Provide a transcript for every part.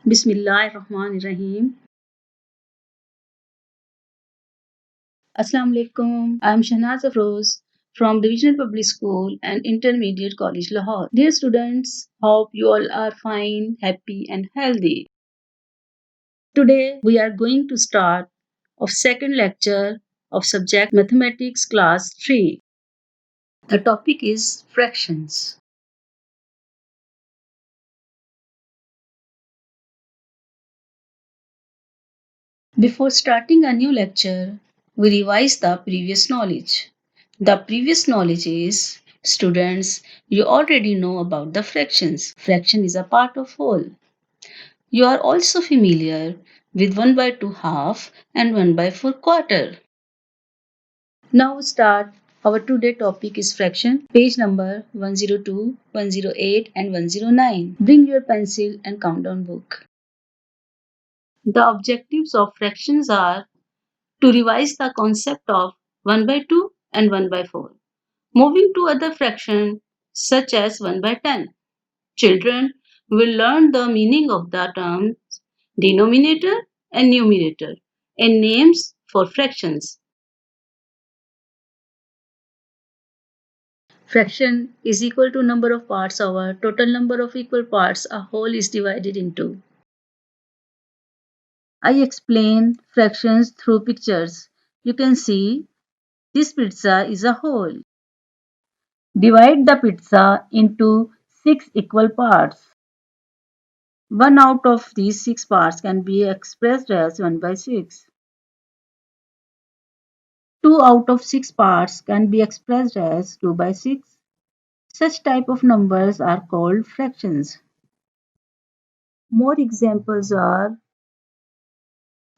Bismillahirrahmanirrahim. Assalamu alaikum. I am Shahnaz Afroz from Divisional Public School and Intermediate College Lahore. Dear students, hope you all are fine, happy and healthy. Today we are going to start of second lecture of subject Mathematics class 3. The topic is fractions. Before starting a new lecture, we revise the previous knowledge. The previous knowledge is, students, you already know about the fractions. Fraction is a part of whole. You are also familiar with 1 by 2 half and 1 by 4 quarter. Now start. Our today topic is fraction. Page number 102, 108 and 109. Bring your pencil and countdown book. The objectives of fractions are to revise the concept of 1 by 2 and 1 by 4. Moving to other fractions such as 1 by 10. Children will learn the meaning of the terms denominator and numerator and names for fractions. Fraction is equal to number of parts over total number of equal parts a whole is divided into. I explain fractions through pictures. You can see this pizza is a whole. Divide the pizza into 6 equal parts. One out of these 6 parts can be expressed as 1 by 6. 2 out of 6 parts can be expressed as 2 by 6. Such type of numbers are called fractions. More examples are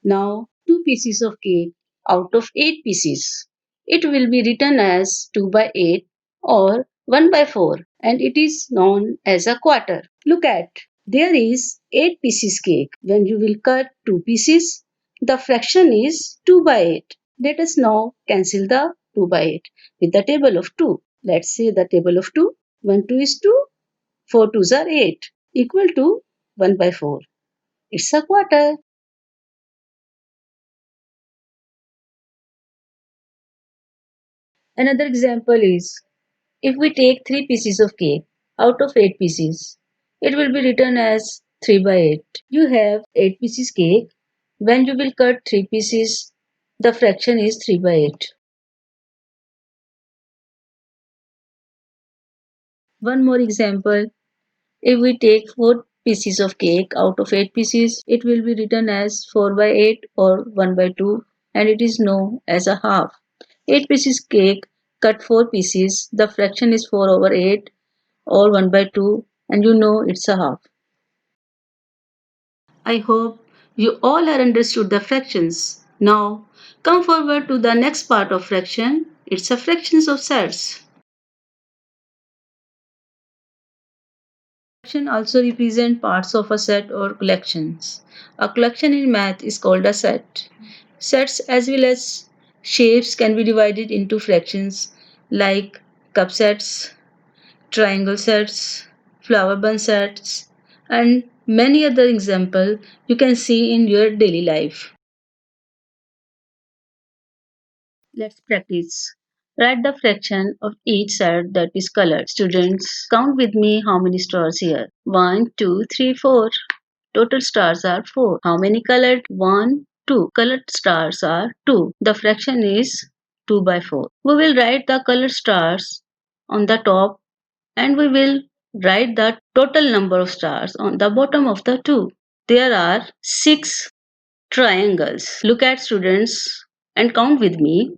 now 2 pieces of cake out of 8 pieces. It will be written as 2 by 8 or 1 by 4 and it is known as a quarter. Look at, there is 8 pieces cake. When you will cut 2 pieces, the fraction is 2 by 8. Let us now cancel the 2 by 8 with the table of 2. Let's say the table of 2. 1 2 is 2, 4 2s are 8 equal to 1 by 4. It's a quarter. Another example is, if we take 3 pieces of cake out of 8 pieces, it will be written as 3 by 8. You have 8 pieces cake. When you will cut 3 pieces, the fraction is 3 by 8. One more example, if we take 4 pieces of cake out of 8 pieces, it will be written as 4 by 8 or 1 by 2 and it is known as a half. 8 pieces cake, cut 4 pieces, the fraction is 4 over 8 or 1 by 2 and you know it's a half. I hope you all are understood the fractions. Now come forward to the next part of fraction. It's a fractions of sets. Fraction also represent parts of a set or collections. A collection in math is called a set. Sets as well as shapes can be divided into fractions like cup sets, triangle sets, flower bun sets, and many other examples you can see in your daily life. Let's practice. Write the fraction of each set that is colored. Students, count with me how many stars here. 1, 2, 3, 4. Total stars are 4. How many colored? 1, 2. Colored stars are 2. The fraction is 2 by 4. We will write the colored stars on the top and we will write the total number of stars on the bottom of the 2. There are 6 triangles. Look at students and count with me.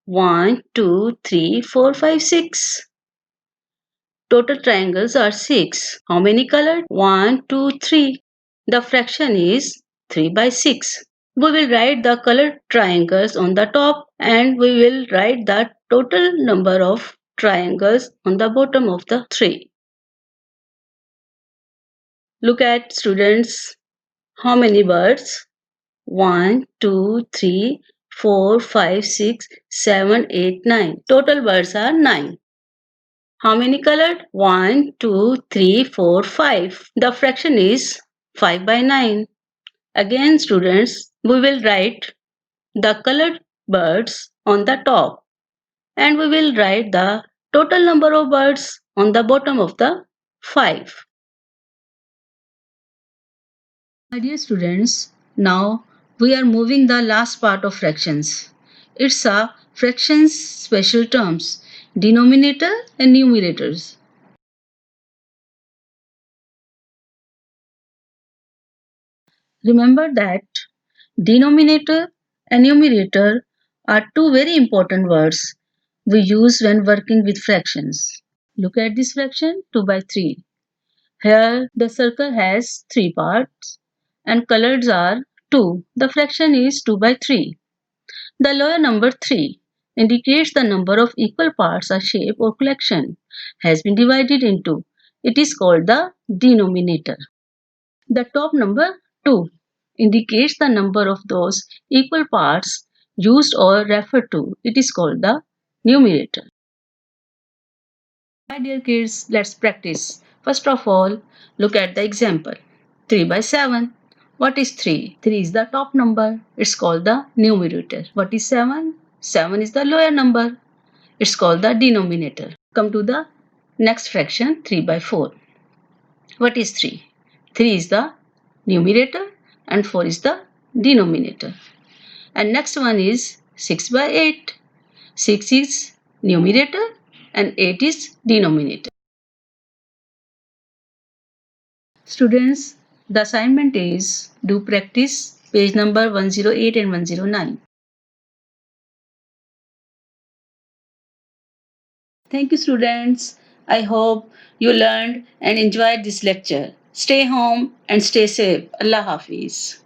1, 2, 3, 4, 5, 6. Total triangles are 6. How many colored? 1, 2, 3. The fraction is 3 by 6. We will write the colored triangles on the top and we will write the total number of triangles on the bottom of the 3. Look at students. How many birds? 1, 2, 3, 4, 5, 6, 7, 8, 9. Total birds are 9. How many colored? 1, 2, 3, 4, 5. The fraction is 5 by 9. Again, students, we will write the colored birds on the top and we will write the total number of birds on the bottom of the 5. My dear students, now we are moving the last part of fractions. It's a fractions special terms, denominator and numerators. Remember that denominator and numerator are two very important words we use when working with fractions. Look at this fraction 2 by 3. Here the circle has 3 parts and colors are 2. The fraction is 2 by 3. The lower number 3 indicates the number of equal parts a shape or collection has been divided into. It is called the denominator. The top number 2 indicates the number of those equal parts used or referred to. It is called the numerator. My dear kids, let's practice. First of all, look at the example. 3 by 7. What is 3? 3 is the top number. It's called the numerator. What is 7? 7 is the lower number. It's called the denominator. Come to the next fraction 3 by 4. What is 3? 3 is the numerator and 4 is the denominator. And next one is 6 by 8. 6 is numerator and 8 is denominator. Students, the assignment is do practice page number 108 and 109. Thank you students. I hope you learned and enjoyed this lecture. Stay home and stay safe. Allah Hafiz.